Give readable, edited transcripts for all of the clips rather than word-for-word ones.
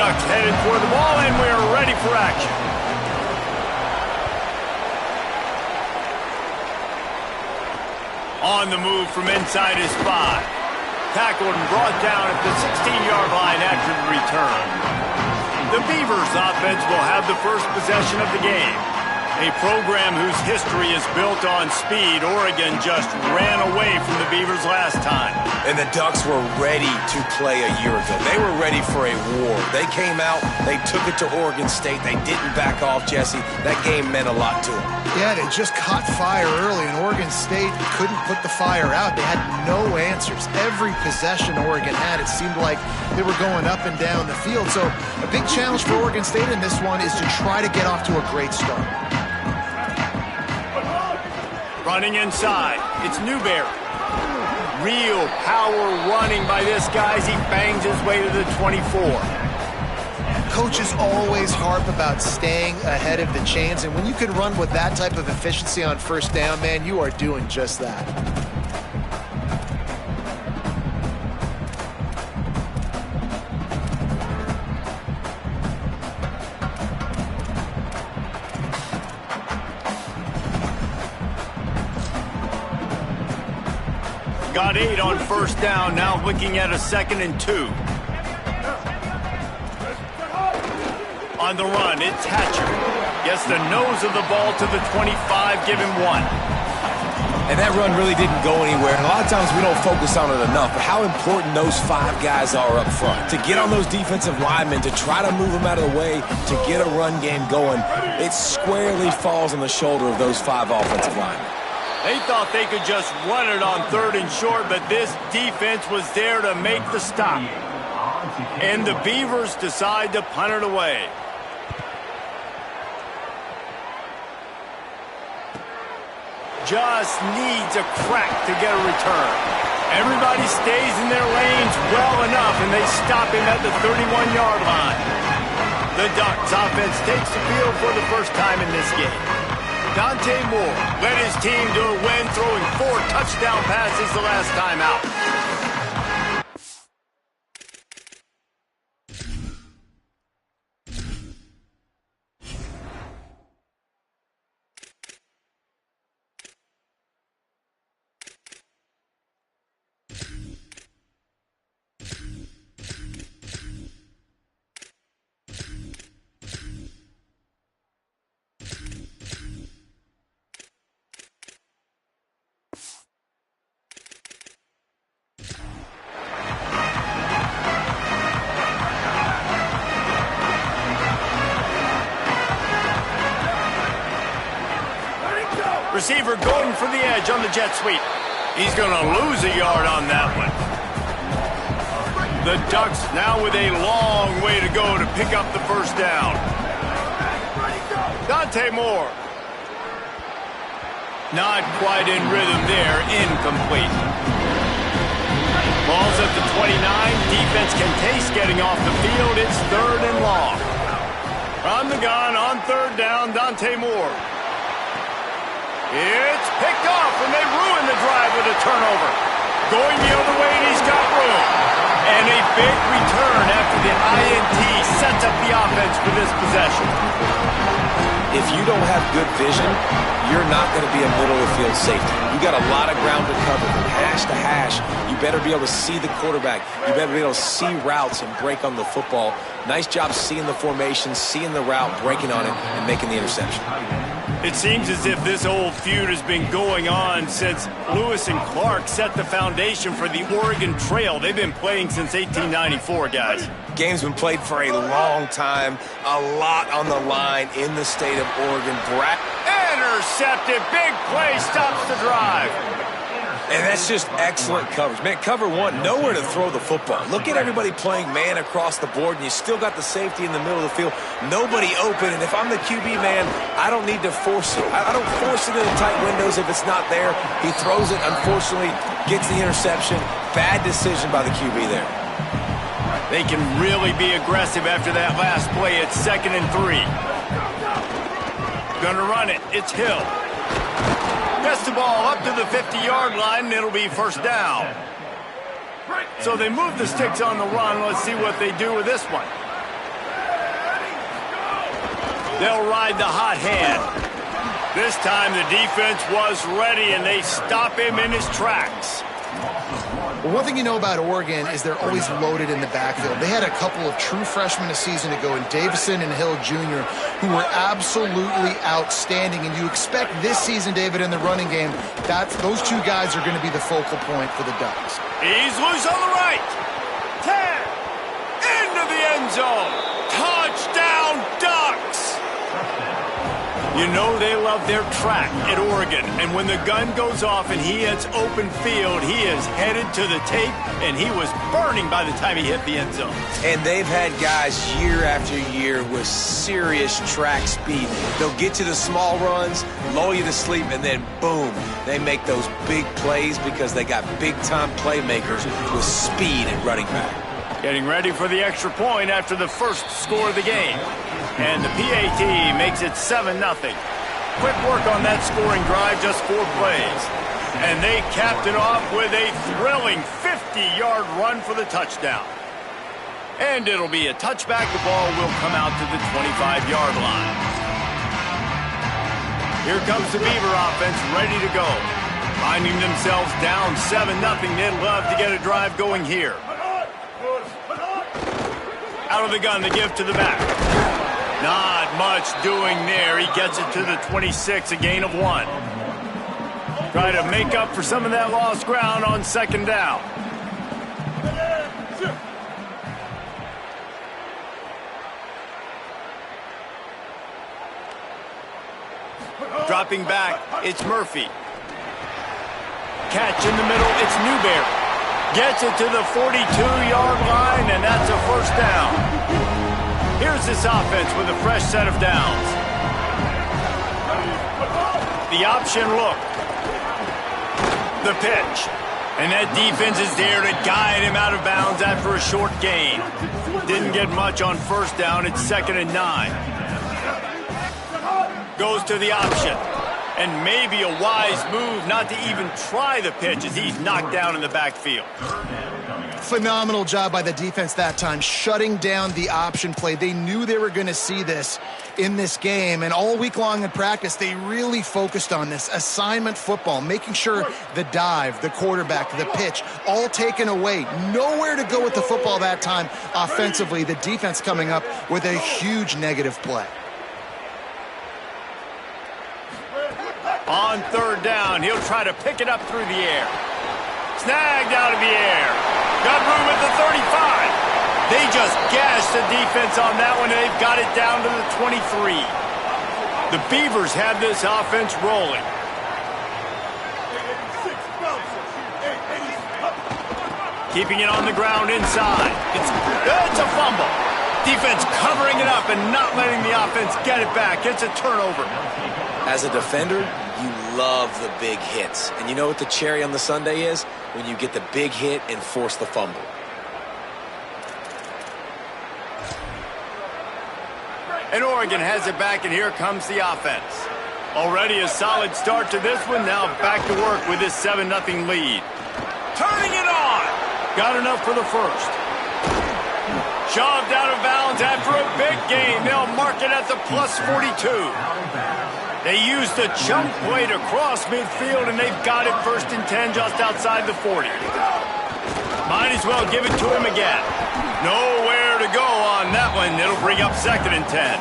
Ducks headed toward the ball, and we're ready for action. On the move from inside his 5. Tackled and brought down at the 16-yard line after the return. The Beavers offense will have the first possession of the game. A program whose history is built on speed. Oregon just ran away from the Beavers last time. And the Ducks were ready to play a year ago. They were ready for a war. They came out, they took it to Oregon State. They didn't back off, Jesse. That game meant a lot to them. Yeah, they just caught fire early, and Oregon State couldn't put the fire out. They had no answers. Every possession Oregon had, it seemed like they were going up and down the field. So a big challenge for Oregon State in this one is to try to get off to a great start. Running inside, it's Newberry. Real power running by this guy as he bangs his way to the 24. Coaches always harp about staying ahead of the chains, and when you can run with that type of efficiency on first down, man, you are doing just that. Got 8 on first down, now looking at a 2nd and 2. On the run, it's Hatcher. Gets the nose of the ball to the 25, give him 1. And that run really didn't go anywhere. And a lot of times we don't focus on it enough, but how important those 5 guys are up front. To get on those defensive linemen, to try to move them out of the way, to get a run game going, it squarely falls on the shoulder of those 5 offensive linemen. They thought they could just run it on 3rd and short, but this defense was there to make the stop. And the Beavers decide to punt it away. Just needs a crack to get a return. Everybody stays in their lanes well enough, and they stop him at the 31-yard line. The Ducks offense takes the field for the first time in this game. Dante Moore led his team to a win, throwing 4 touchdown passes the last time out. Receiver going for the edge on the jet sweep. He's going to lose a yard on that one. The Ducks now with a long way to go to pick up the first down. Dante Moore. Not quite in rhythm there. Incomplete. Ball's at the 29. Defense can taste getting off the field. It's 3rd and long. From the gun on 3rd down, Dante Moore. It's picked off, and they ruin the drive with a turnover. Going the other way, and he's got room. And a big return after the INT sets up the offense for this possession. If you don't have good vision, you're not going to be a middle-of-the-field safety. You got a lot of ground to cover from hash to hash. You better be able to see the quarterback. You better be able to see routes and break on the football. Nice job seeing the formation, seeing the route, breaking on it, and making the interception. It seems as if this old feud has been going on since Lewis and Clark set the foundation for the Oregon Trail. They've been playing since 1894, guys. Game's been played for a long time, a lot on the line in the state of Oregon. Intercepted, big play, stops the drive. And that's just excellent coverage. Man, cover 1, nowhere to throw the football. Look at everybody playing man across the board, and you still got the safety in the middle of the field. Nobody open, and if I'm the QB, man, I don't need to force it. I don't force it into tight windows if it's not there. He throws it, unfortunately, gets the interception. Bad decision by the QB there. They can really be aggressive after that last play. It's 2nd and 3. Gonna run it. It's Hill. Gets the ball up to the 50-yard line, and it'll be first down. So they move the sticks on the run. Let's see what they do with this one. They'll ride the hot hand. This time the defense was ready, and they stop him in his tracks. Well, one thing you know about Oregon is they're always loaded in the backfield. They had a couple of true freshmen a season ago in Davison and Hill Jr. who were absolutely outstanding. And you expect this season, David, in the running game, those two guys are going to be the focal point for the Ducks. He's loose on the right. 10. Into the end zone. Touchdown, Ducks! You know they love their track at Oregon, and when the gun goes off and he hits open field, he is headed to the tape, and he was burning by the time he hit the end zone. And they've had guys year after year with serious track speed. They'll get to the small runs, lull you to sleep, and then boom, they make those big plays because they got big-time playmakers with speed at running back. Getting ready for the extra point after the first score of the game. And the PAT makes it 7-0. Quick work on that scoring drive, just 4 plays. And they capped it off with a thrilling 50-yard run for the touchdown. And it'll be a touchback. The ball will come out to the 25-yard line. Here comes the Beaver offense ready to go. Finding themselves down 7-0, they'd love to get a drive going here. Out of the gun, the give to the back. Not much doing there. He gets it to the 26, a gain of 1. Try to make up for some of that lost ground on second down. Dropping back, it's Murphy. Catch in the middle, it's Newberry. Gets it to the 42-yard line, and that's a first down. Here's this offense with a fresh set of downs. The option look. The pitch. And that defense is there to guide him out of bounds after a short gain. Didn't get much on first down. It's 2nd and 9. Goes to the option. And maybe a wise move not to even try the pitch as he's knocked down in the backfield. Phenomenal job by the defense that time, shutting down the option play. They knew they were going to see this in this game, and all week long in practice, they really focused on this assignment football, making sure the dive, the quarterback, the pitch, all taken away. Nowhere to go with the football that time offensively. The defense coming up with a huge negative play. On third down, he'll try to pick it up through the air. Snagged out of the air. Got room at the 35. They just gashed the defense on that one, and they've got it down to the 23. The Beavers have this offense rolling. Keeping it on the ground inside. It's a fumble. Defense covering it up and not letting the offense get it back. It's a turnover. As a defender, you love the big hits. And you know what the cherry on the sundae is? When you get the big hit and force the fumble. And Oregon has it back, and here comes the offense. Already a solid start to this one. Now back to work with this 7-0 lead. Turning it on. Got enough for the first. Shoved out of bounds after a big gain. They'll mark it at the plus 42. They used the chunk play to cross midfield, and they've got it 1st and 10 just outside the 40. Might as well give it to him again. Nowhere to go on that one. It'll bring up 2nd and 10.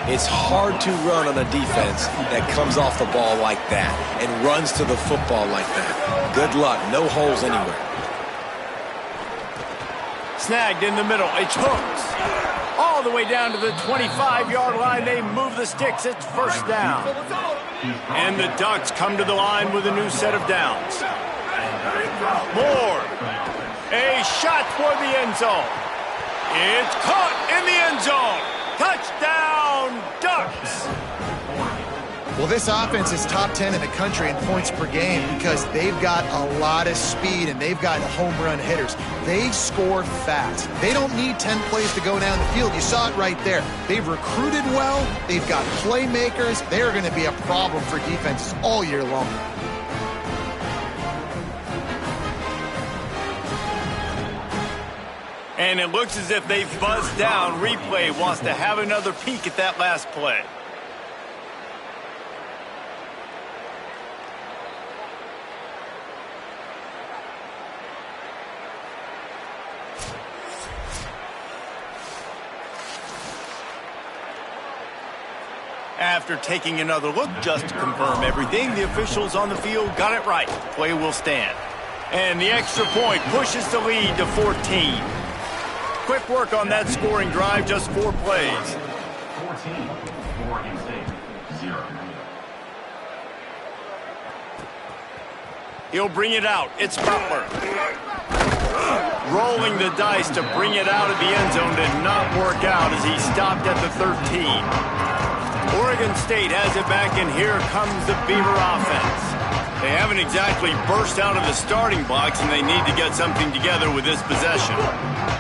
It's hard to run on a defense that comes off the ball like that and runs to the football like that. Good luck. No holes anywhere. Snagged in the middle. It's Hooks. All the way down to the 25-yard line. They move the sticks. It's first down. And the Ducks come to the line with a new set of downs. Moore. A shot for the end zone. It's caught in the end zone. Touchdown, Ducks. Well, this offense is top 10 in the country in points per game because they've got a lot of speed and they've got home run hitters. They score fast. They don't need 10 plays to go down the field. You saw it right there. They've recruited well. They've got playmakers. They're going to be a problem for defenses all year long. And it looks as if they've buzzed down. Replay wants to have another peek at that last play. After taking another look just to confirm everything, the officials on the field got it right. Play will stand. And the extra point pushes the lead to 14. Quick work on that scoring drive, just 4 plays. 14, Oregon State, 0. He'll bring it out. It's Butler. Rolling the dice to bring it out of the end zone did not work out as he stopped at the 13. Oregon State has it back, and here comes the Beaver offense. They haven't exactly burst out of the starting blocks, and they need to get something together with this possession.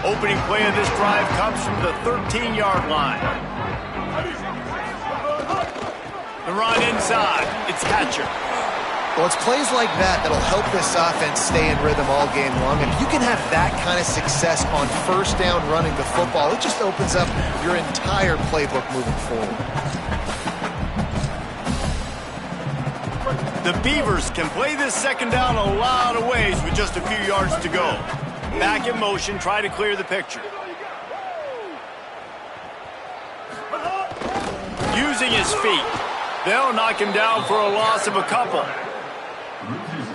Opening play of this drive comes from the 13-yard line. The run inside. It's Catcher. Well, it's plays like that that'll help this offense stay in rhythm all game long. If you can have that kind of success on first down running the football, it just opens up your entire playbook moving forward. The Beavers can play this second down a lot of ways with just a few yards to go. Back in motion, try to clear the picture. Using his feet. They'll knock him down for a loss of a couple.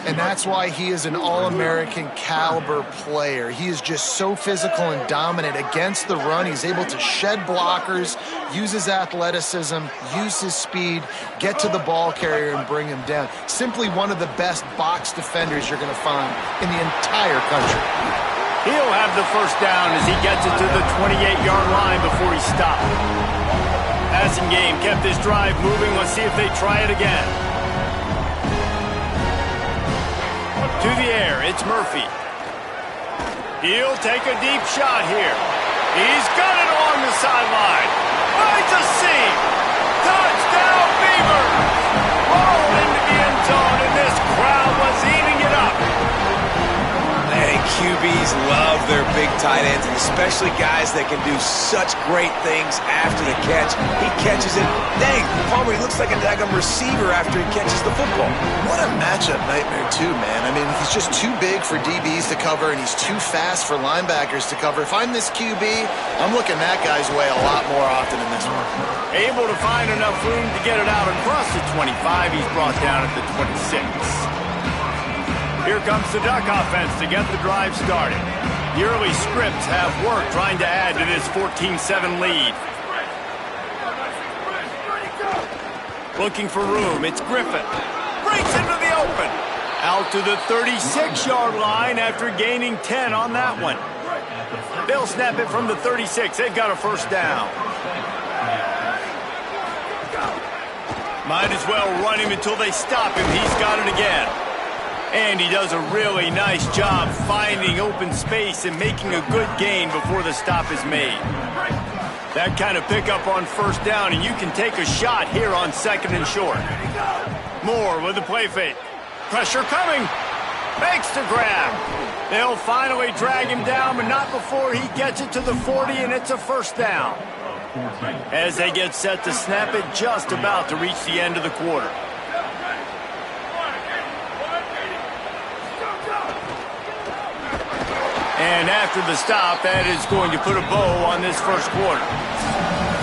And that's why he is an All-American caliber player. He is just so physical and dominant against the run. He's able to shed blockers, use his athleticism, use his speed, get to the ball carrier and bring him down. Simply one of the best box defenders you're going to find in the entire country. He'll have the first down as he gets it to the 28-yard line before he stopped. Passing game kept this drive moving. Let's see if they try it again. To the air, it's Murphy. He'll take a deep shot here. He's got it along the sideline. Finds a seam. Touchdown, Beavers! Rolled into the end zone, and this crowd was eating it up. And QBs love their big tight ends, and especially guys that can do such great things after the catch. He catches it. Dang, Palmer, he looks like a daggum receiver after he catches the football. What a matchup nightmare, too, man. I mean, he's just too big for DBs to cover, and he's too fast for linebackers to cover. If I'm this QB, I'm looking that guy's way a lot more often in this one. Able to find enough room to get it out across the 25. He's brought down at the 26. Here comes the Duck offense to get the drive started. The early scripts have worked trying to add to this 14-7 lead. Looking for room, it's Griffin. Breaks into the open. Out to the 36-yard line after gaining 10 on that one. They'll snap it from the 36. They've got a first down. Might as well run him until they stop him. He's got it again. And he does a really nice job finding open space and making a good gain before the stop is made. That kind of pickup on first down, and you can take a shot here on second and short. Moore with the play fake. Pressure coming. Makes the grab. They'll finally drag him down, but not before he gets it to the 40, and it's a first down. As they get set to snap it, just about to reach the end of the quarter. And after the stop, that is going to put a bow on this first quarter.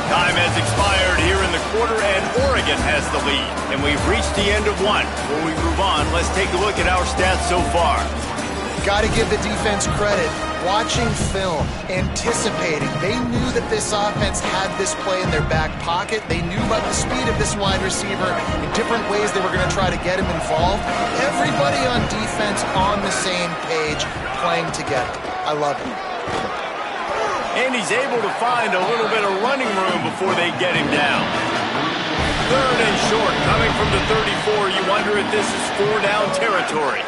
Time has expired here in the quarter, and Oregon has the lead. And we've reached the end of one. Before we move on, let's take a look at our stats so far. Got to give the defense credit. Watching film, anticipating. They knew that this offense had this play in their back pocket. They knew about the speed of this wide receiver in different ways they were going to try to get him involved. Everybody on defense on the same page, playing together. I love it. And he's able to find a little bit of running room before they get him down. Third and short, coming from the 34. You wonder if this is 4-down territory.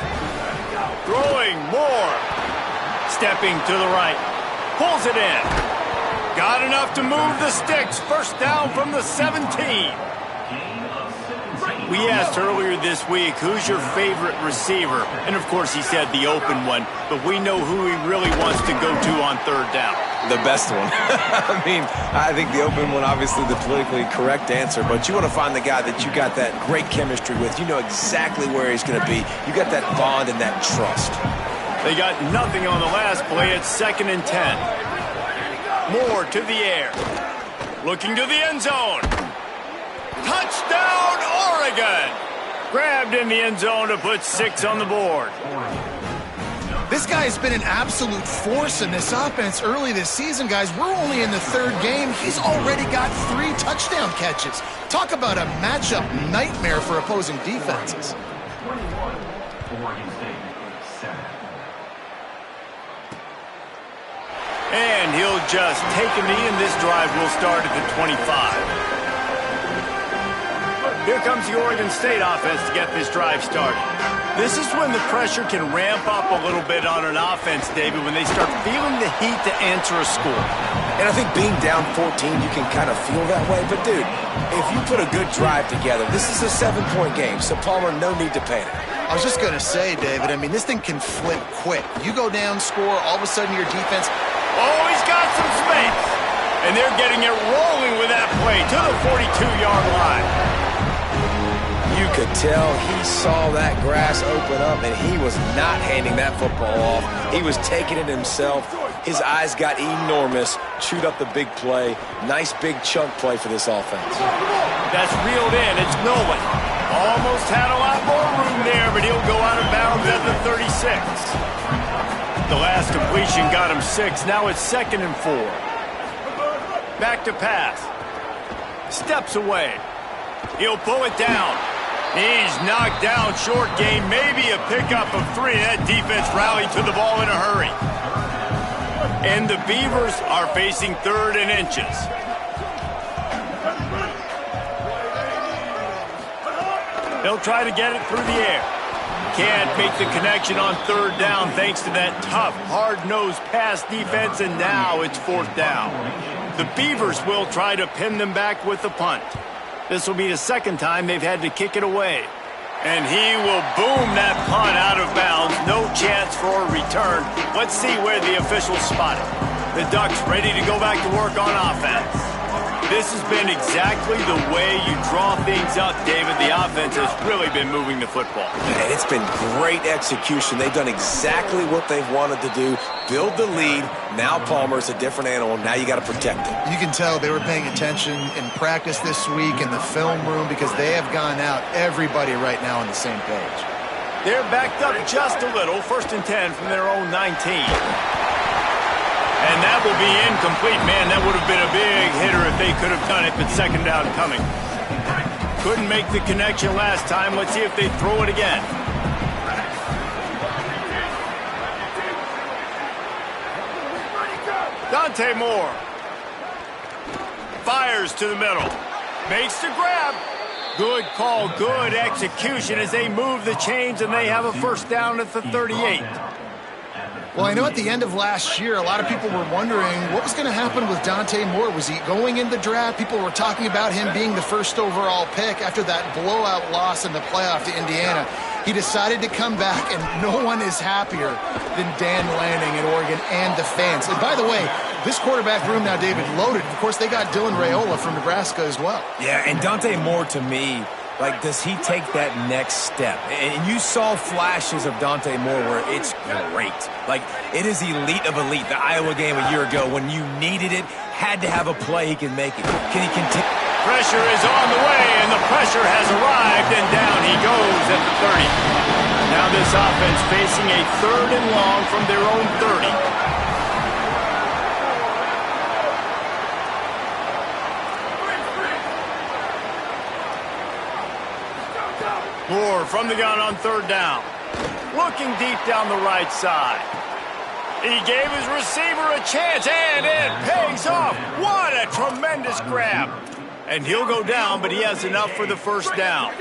Throwing more. Stepping to the right. Pulls it in. Got enough to move the sticks. First down from the 17. We asked earlier this week, who's your favorite receiver? And, of course, he said the open one. But we know who he really wants to go to on third down. The best one. I mean, I think the open one, obviously the politically correct answer, but you want to find the guy that you got that great chemistry with. You know exactly where he's going to be. You got that bond and that trust. They got nothing on the last play. It's 2nd and 10. Moore to the air. Looking to the end zone. Touchdown, Oregon! Grabbed in the end zone to put 6 on the board. This guy's been an absolute force in this offense early this season, guys. We're only in the 3rd game. He's already got 3 touchdown catches. Talk about a matchup nightmare for opposing defenses. 21, Oregon State, 7. And he'll just take a knee, and this drive will start at the 25. Here comes the Oregon State offense to get this drive started. This is when the pressure can ramp up a little bit on an offense, David, when they start feeling the heat to answer a score. And I think being down 14, you can kind of feel that way. But, dude, if you put a good drive together, this is a 7-point game, so Palmer, no need to panic. I was just going to say, David, I mean, this thing can flip quick. You go down, score, all of a sudden your defense... Oh, he's got some space. And they're getting it rolling with that play to the 42-yard line. You could tell he saw that grass open up, and he was not handing that football off. He was taking it himself. His eyes got enormous, chewed up the big play. Nice big chunk play for this offense. That's reeled in. It's Nolan. Almost had a lot more room there, but he'll go out of bounds at the 36. The last completion got him 6. Now it's 2nd and 4. Back to pass. Steps away. He'll pull it down. He's knocked down short game, maybe a pickup of 3. That defense rallied to the ball in a hurry. And the Beavers are facing 3rd and inches. They'll try to get it through the air. Can't make the connection on 3rd down thanks to that tough, hard-nosed pass defense, and now it's 4th down. The Beavers will try to pin them back with the punt. This will be the 2nd time they've had to kick it away. And he will boom that punt out of bounds. No chance for a return. Let's see where the officials spot it. The Ducks ready to go back to work on offense. This has been exactly the way you draw things up, David. The offense has really been moving the football. And it's been great execution. They've done exactly what they've wanted to do. Build the lead. Now Palmer's a different animal. Now you got to protect him. You can tell they were paying attention in practice this week in the film room because they have gone out, everybody right now on the same page. They're backed up just a little. 1st and 10 from their own 19. And that will be incomplete. Man, that would have been a big hitter if they could have done it, but 2nd down coming. Couldn't make the connection last time. Let's see if they throw it again. Dante Moore. Fires to the middle. Makes the grab. Good call, good execution as they move the chains, and they have a 1st down at the 38. Well, I know at the end of last year, a lot of people were wondering what was going to happen with Dante Moore. Was he going in the draft? People were talking about him being the 1st overall pick after that blowout loss in the playoff to Indiana. He decided to come back, and no one is happier than Dan Lanning at Oregon and the fans. And by the way, this quarterback room now, David, loaded. Of course, they got Dylan Raiola from Nebraska as well. Yeah, and Dante Moore, to me, like, does he take that next step? And you saw flashes of Dante Moore where it's great. Like, it is elite of elite. The Iowa game a year ago, when you needed it, had to have a play he can make it. Can he continue? Pressure is on the way, and the pressure has arrived, and down he goes at the 30. Now this offense facing a 3rd and long from their own 30. Moore from the gun on 3rd down. Looking deep down the right side. He gave his receiver a chance, and it pays off. What a tremendous grab. And he'll go down, but he has enough for the 1st down.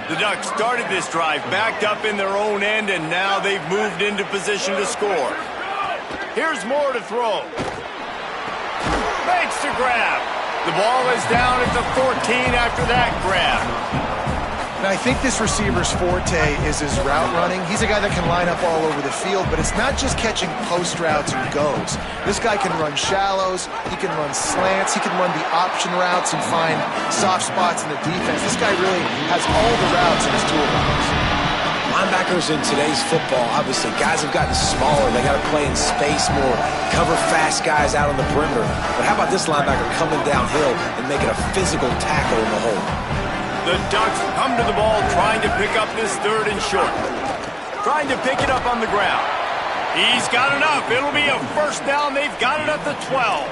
The Ducks started this drive backed up in their own end, and now they've moved into position to score. Here's Moore to throw. Makes the grab. The ball is down at the 14 after that grab. And I think this receiver's forte is his route running. He's a guy that can line up all over the field, but it's not just catching post routes and goes. This guy can run shallows, he can run slants, he can run the option routes and find soft spots in the defense. This guy really has all the routes in his toolbox. Linebackers in today's football, obviously, guys have gotten smaller. They got to play in space more, cover fast guys out on the perimeter. But how about this linebacker coming downhill and making a physical tackle in the hole? The Ducks come to the ball trying to pick up this 3rd and short. Trying to pick it up on the ground. He's got enough. It'll be a first down. They've got it at the 12.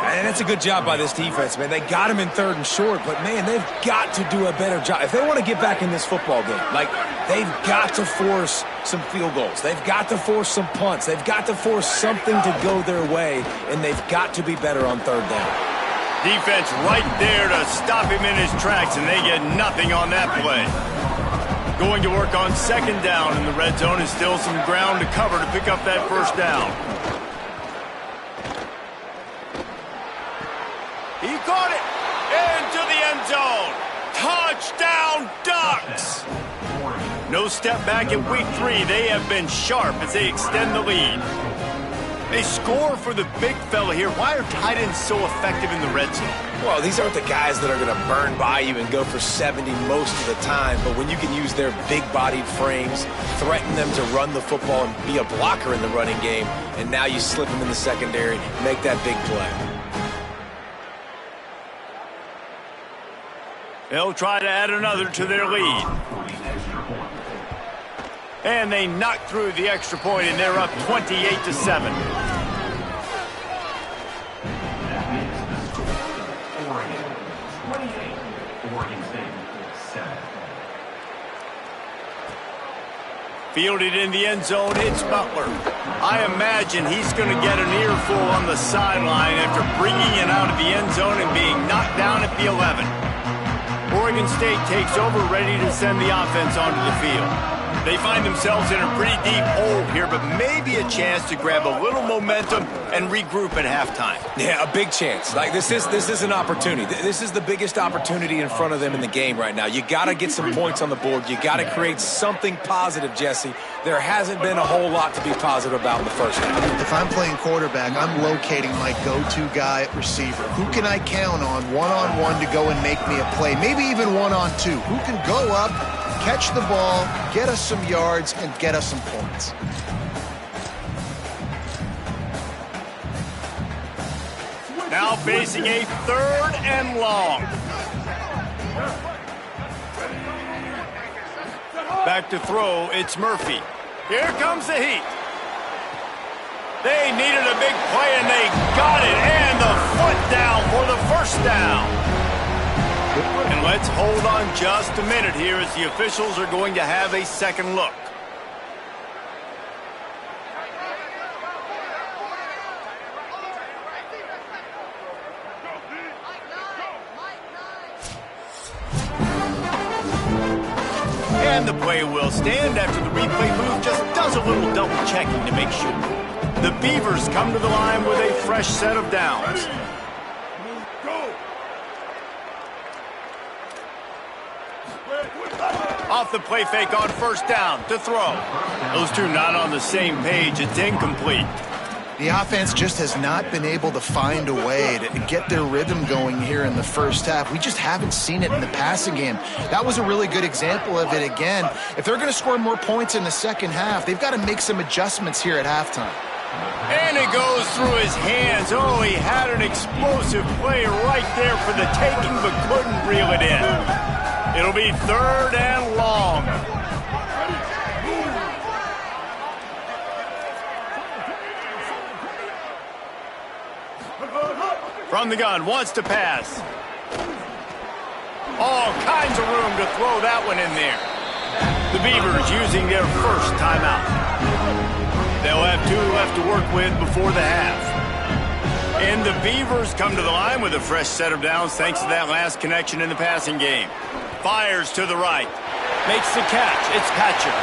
And that's a good job by this defense, man. They got him in 3rd and short, but, man, they've got to do a better job. If they want to get back in this football game, like, they've got to force some field goals. They've got to force some punts. They've got to force something to go their way, and they've got to be better on 3rd down. Defense right there to stop him in his tracks, and they get nothing on that play. Going to work on 2nd down in the red zone is still some ground to cover to pick up that first down. He caught it into the end zone. Touchdown, Ducks! No step back in week 3. They have been sharp as they extend the lead. They score for the big fella here. Why are tight ends so effective in the red zone? Well, these aren't the guys that are going to burn by you and go for 70 most of the time, but when you can use their big-bodied frames, threaten them to run the football and be a blocker in the running game, and now you slip them in the secondary, make that big play. They'll try to add another to their lead. And they knock through the extra point, and they're up 28-7. Fielded in the end zone, it's Butler. I imagine he's going to get an earful on the sideline after bringing it out of the end zone and being knocked down at the 11. Oregon State takes over, ready to send the offense onto the field. They find themselves in a pretty deep hole here, but maybe a chance to grab a little momentum and regroup at halftime. Yeah, a big chance. Like, this is an opportunity. This is the biggest opportunity in front of them in the game right now. You got to get some points on the board. You got to create something positive, Jesse. There hasn't been a whole lot to be positive about in the first half. If I'm playing quarterback, I'm locating my go-to guy at receiver. Who can I count on one-on-one to go and make me a play? Maybe even one-on-two. Who can go up, catch the ball, get us some yards, and get us some points? Now facing a 3rd and long. Back to throw, it's Murphy. Here comes the heat. They needed a big play, and they got it. And the foot down for the first down. And let's hold on just a minute here as the officials are going to have a second look. And the play will stand after the replay booth just does a little double checking to make sure. The Beavers come to the line with a fresh set of downs. Off the play fake on first down to throw. Those two not on the same page. It's incomplete. The offense just has not been able to find a way to get their rhythm going here in the first half. We just haven't seen it in the passing game. That was a really good example of it again. If they're going to score more points in the second half, they've got to make some adjustments here at halftime. And it goes through his hands. Oh, he had an explosive play right there for the taking, but couldn't reel it in. It'll be 3rd and long. From the gun, wants to pass. All kinds of room to throw that one in there. The Beavers using their first timeout. They'll have 2 left to work with before the half. And the Beavers come to the line with a fresh set of downs thanks to that last connection in the passing game. Fires to the right. Makes the catch. It's Patcher.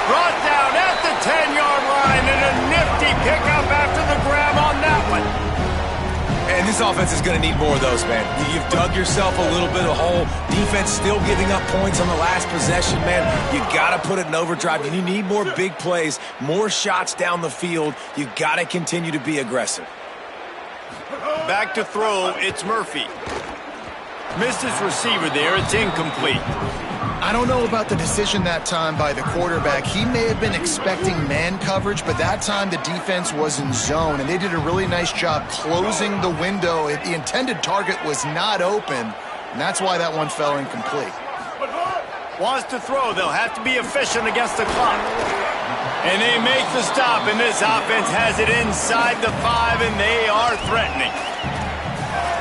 Brought down at the 10-yard line, and a nifty pickup after the grab on that one. And This offense is going to need more of those, man. You've dug yourself a little bit of a hole. Defense still giving up points on the last possession, man. You got to put it in overdrive. You need more big plays, more shots down the field. You got to continue to be aggressive. Back to throw, it's Murphy. Missed his receiver there, it's incomplete. I don't know about the decision that time by the quarterback. He may have been expecting man coverage, but that time the defense was in zone, and they did a really nice job closing the window. The intended target was not open, and that's why that one fell incomplete. Wants to throw, they'll have to be efficient against the clock. And they make the stop, and this offense has it inside the 5, and they are threatening.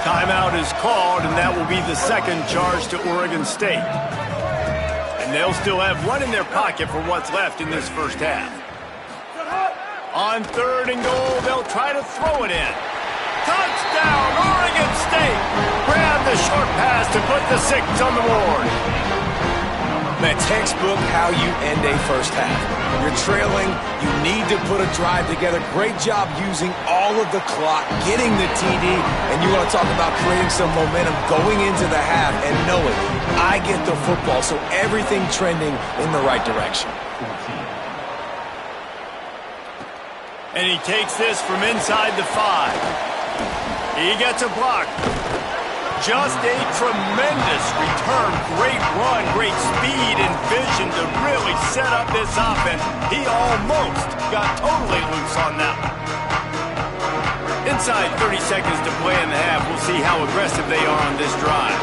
Timeout is called, and that will be the second charge to Oregon State. And they'll still have one in their pocket for what's left in this first half. On 3rd and goal, they'll try to throw it in. Touchdown, Oregon State! Grab the short pass to put the 6 on the board. Man, textbook how you end a first half. You're trailing. You need to put a drive together. Great job using all of the clock, getting the TD, and you want to talk about creating some momentum going into the half and knowing I get the football, so everything trending in the right direction. And he takes this from inside the 5. He gets a block. Just a tremendous return. Great run, great speed and vision to really set up this offense. He almost got totally loose on that one. Inside 30 seconds to play in the half. We'll see how aggressive they are on this drive.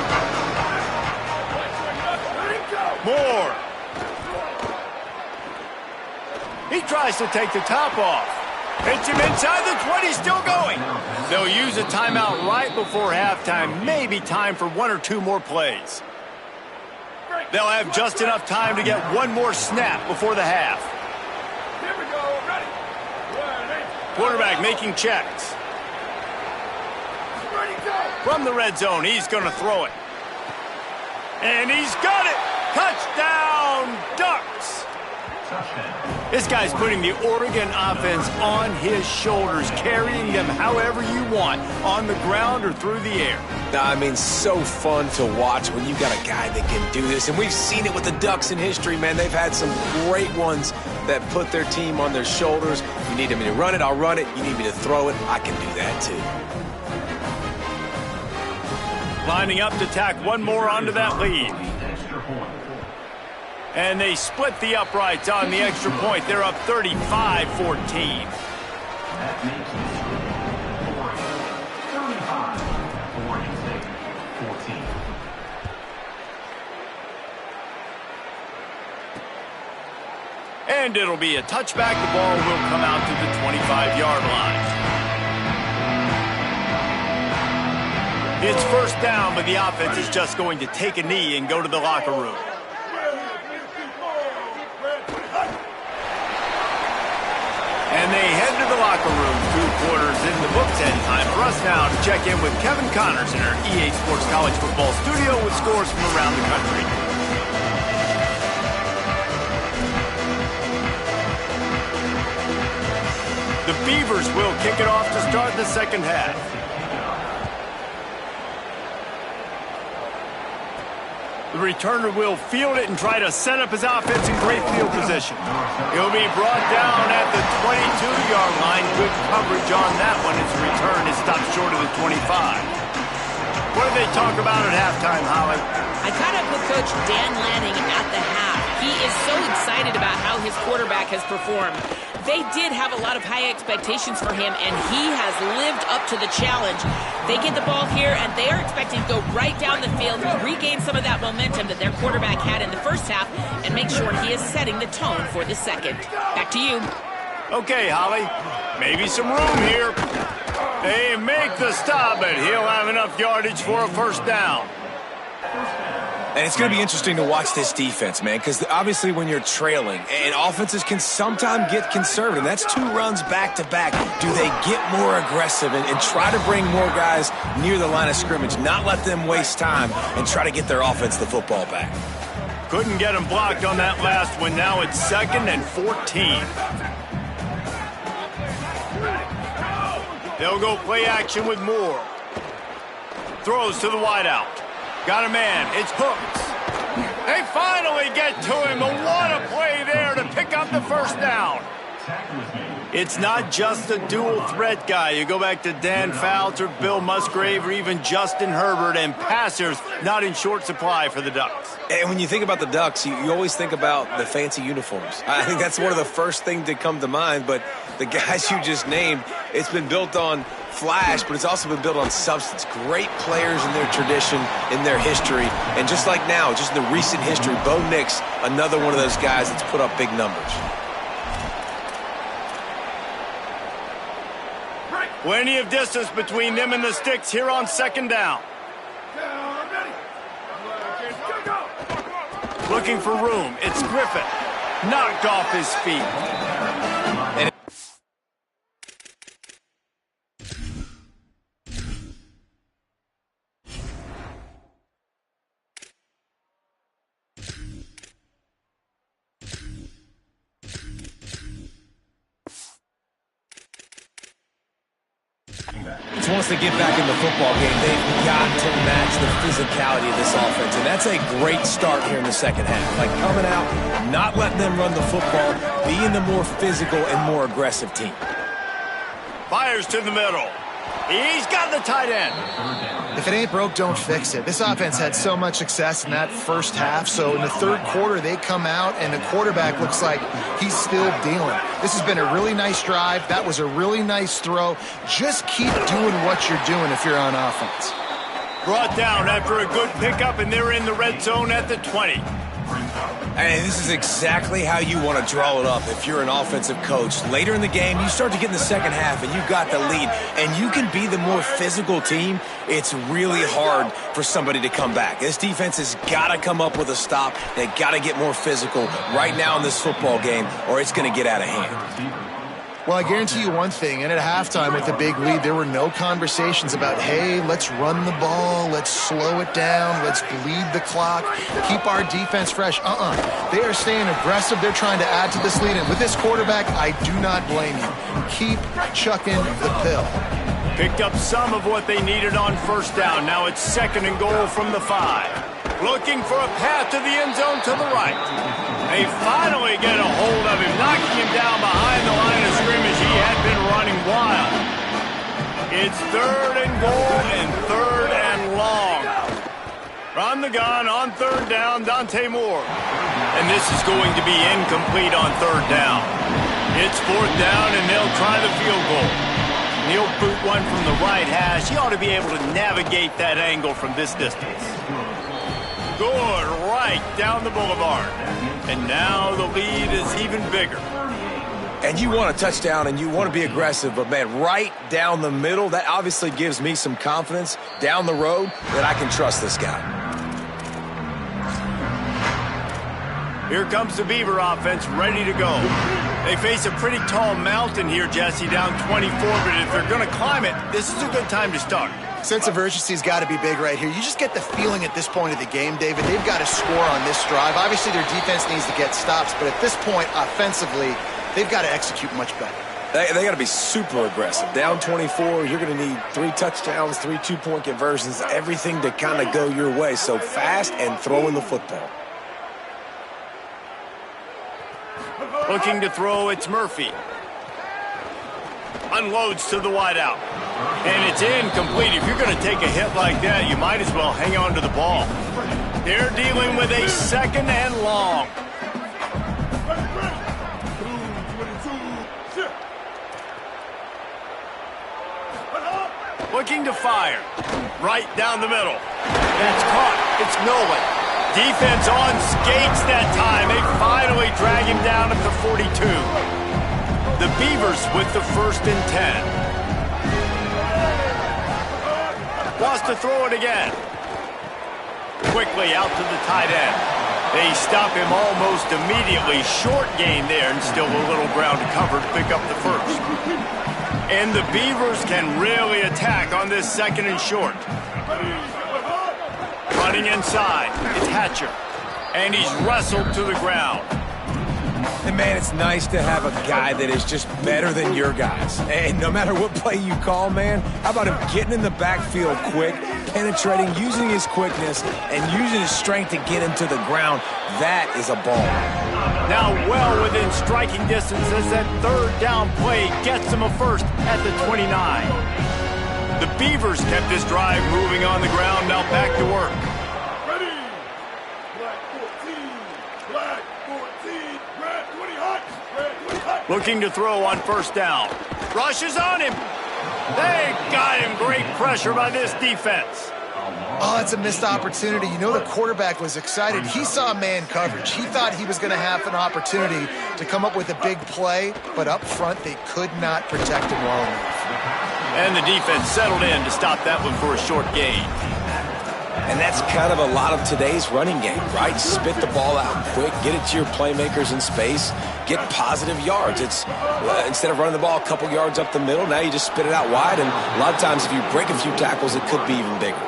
Moore. He tries to take the top off. Hits him inside the 20, still going. They'll use a timeout right before halftime. Maybe time for 1 or 2 more plays. They'll have just enough time to get one more snap before the half. Here we go, ready. Quarterback making checks. Ready, go. From the red zone, he's going to throw it. And he's got it. Touchdown, Ducks. This guy's putting the Oregon offense on his shoulders, carrying them however you want, on the ground or through the air. I mean, so fun to watch when you've got a guy that can do this. And we've seen it with the Ducks in history, man. They've had some great ones that put their team on their shoulders. You need me to run it, I'll run it. You need me to throw it, I can do that too. Lining up to tack one more onto that lead. And they split the uprights on the extra point. They're up 35-14. That makes it 35, Oregon State 14. And it'll be a touchback. The ball will come out to the 25-yard line. It's first down, but the offense is just going to take a knee and go to the locker room. And they head to the locker room. 2 quarters in the books, and time for us now to check in with Kevin Connors in our EA Sports College Football Studio with scores from around the country. The Beavers will kick it off to start the second half. The returner will field it and try to set up his offense in great field position. He'll be brought down at the 22-yard line. Good coverage on that one. His return is stopped short of the 25. What do they talk about at halftime, Holly? I caught up with Coach Dan Lanning at the half. He is so excited about how his quarterback has performed. They did have a lot of high expectations for him, and he has lived up to the challenge. They get the ball here, and they are expecting to go right down the field, regain some of that momentum that their quarterback had in the first half, and make sure he is setting the tone for the second. Back to you. Okay, Holly. Maybe some room here. They make the stop, but he'll have enough yardage for a first down. And it's going to be interesting to watch this defense, man, because obviously when you're trailing, and offenses can sometimes get conservative. That's 2 runs back-to-back. Do they get more aggressive and try to bring more guys near the line of scrimmage, not let them waste time, and try to get their offense the football back? Couldn't get him blocked on that last one. Now it's 2nd and 14. They'll go play action with Moore. Throws to the wideout. Got a man. It's Hooks. They finally get to him. What a play there to pick up the first down. It's not just a dual threat guy. You go back to Dan Fouts or Bill Musgrave or even Justin Herbert, and passers not in short supply for the Ducks. And when you think about the Ducks, you always think about the fancy uniforms. I think that's one of the first things that come to mind, but the guys you just named, it's been built on flash, but it's also been built on substance. Great players in their tradition, in their history, and just like now, just in the recent history, Bo Nix, another one of those guys that's put up big numbers. Plenty of distance between them and the sticks here on second down. Looking for room. It's Griffin. Knocked off his feet. And once they get back in the football game, they've got to match the physicality of this offense, and that's a great start here in the second half. Like coming out, not letting them run the football, being the more physical and more aggressive team. fires to the middle. He's got the tight end. If it ain't broke, don't fix it. This offense had so much success in that first half, so in the third quarter, they come out, and the quarterback looks like he's still dealing. This has been a really nice drive. That was a really nice throw. Just keep doing what you're doing if you're on offense. Brought down after a good pickup, and they're in the red zone at the 20. And this is exactly how you want to draw it up if you're an offensive coach. Later in the game, you start to get in the second half, and you've got the lead, and you can be the more physical team. It's really hard for somebody to come back. This defense has got to come up with a stop. They got to get more physical right now in this football game, or it's going to get out of hand. Well, I guarantee you one thing, and at halftime with the big lead, there were no conversations about, hey, let's run the ball, let's slow it down, let's bleed the clock, keep our defense fresh. They are staying aggressive. They're trying to add to this lead, and with this quarterback, I do not blame you. Keep chucking the pill. Picked up some of what they needed on first down. Now it's second and goal from the 5. Looking for a path to the end zone to the right. They finally get a hold of him, knocking him down behind the line of scrimmage. He had been running wild. It's third and goal and third and long. From the gun on third down, Dante Moore. And this is going to be incomplete on third down. It's fourth down, and they'll try the field goal. He'll boot one from the right hash. He ought to be able to navigate that angle from this distance. Good, right down the boulevard. And now the lead is even bigger. And you want a touchdown and you want to be aggressive, but, man, right down the middle, that obviously gives me some confidence down the road that I can trust this guy. Here comes the Beaver offense ready to go. They face a pretty tall mountain here, Jesse, down 24, but if they're going to climb it, this is a good time to start. Sense of urgency's got to be big right here. You just get the feeling at this point of the game, David, they've got to score on this drive. Obviously, their defense needs to get stops, but at this point, offensively, they've got to execute much better. They got to be super aggressive. Down 24, you're going to need 3 touchdowns, 3 two-point conversions, everything to kind of go your way. So fast and throwing the football. Looking to throw, it's Murphy. Unloads to the wideout. And it's incomplete. If you're going to take a hit like that, you might as well hang on to the ball. They're dealing with a second and long. Looking to fire. Right down the middle. That's caught. It's Nolan. Defense on skates that time. They finally drag him down at the 42. The Beavers with the first and 10. Wants to throw it again. Quickly out to the tight end. They stop him almost immediately. Short gain there, and still a little ground to cover to pick up the first. And the Beavers can really attack on this second and short. Running inside, it's Hatcher. And he's wrestled to the ground. And, man, it's nice to have a guy that is just better than your guys. And no matter what play you call, man, how about him getting in the backfield quick, penetrating, using his quickness, and using his strength to get him to the ground? That is a ball. Now well within striking distance as that third down play gets him a first at the 29. The Beavers kept this drive moving on the ground. Now back to work. Ready. Black 14. Black 14. Red 20 hot. Red 20 hot. Looking to throw on first down. Rush is on him. They got him. Great pressure by this defense. Oh, it's a missed opportunity. You know the quarterback was excited. He saw man coverage. He thought he was going to have an opportunity to come up with a big play, but up front they could not protect him well enough. And the defense settled in to stop that one for a short gain. And that's kind of a lot of today's running game, right? Spit the ball out quick, get it to your playmakers in space, get positive yards. It's instead of running the ball a couple yards up the middle, now you just spit it out wide, and a lot of times if you break a few tackles, it could be even bigger.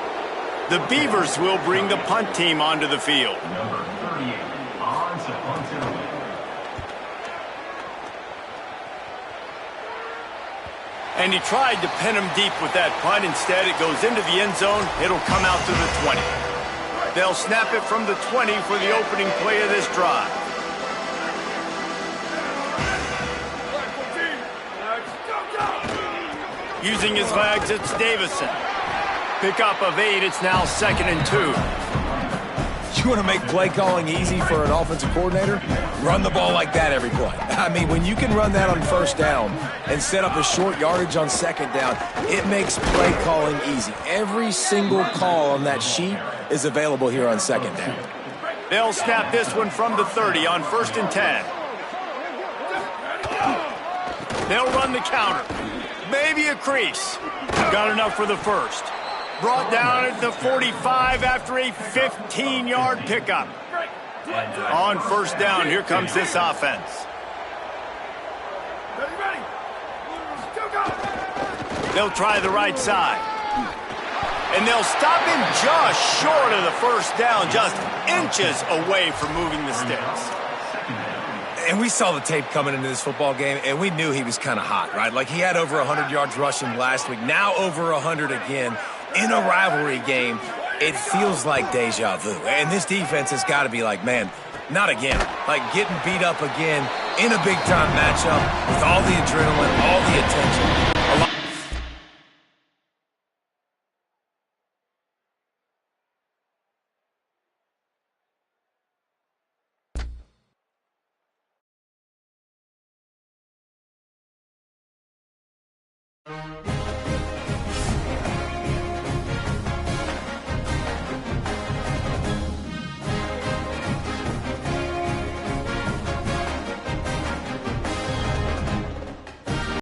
The Beavers will bring the punt team onto the field. Number 38 on to punt. And he tried to pin him deep with that punt. Instead, it goes into the end zone. It'll come out to the 20. They'll snap it from the 20 for the opening play of this drive. Using his legs, it's Davison. Pickup of 8, it's now 2nd and 2. You want to make play calling easy for an offensive coordinator? Run the ball like that every play. I mean, when you can run that on first down and set up a short yardage on second down, it makes play calling easy. Every single call on that sheet is available here on second down. They'll snap this one from the 30 on 1st and 10. They'll run the counter. Maybe a crease. Got enough for the first. Brought down at the 45 after a 15-yard pickup. On first down, here comes this offense. They'll try the right side. And they'll stop him just short of the first down, just inches away from moving the sticks. And we saw the tape coming into this football game, and we knew he was kind of hot, right? Like, he had over 100 yards rushing last week, now over 100 again. In a rivalry game, it feels like deja vu. And this defense has got to be like, man, not again. Like, getting beat up again in a big-time matchup with all the adrenaline, all the attention.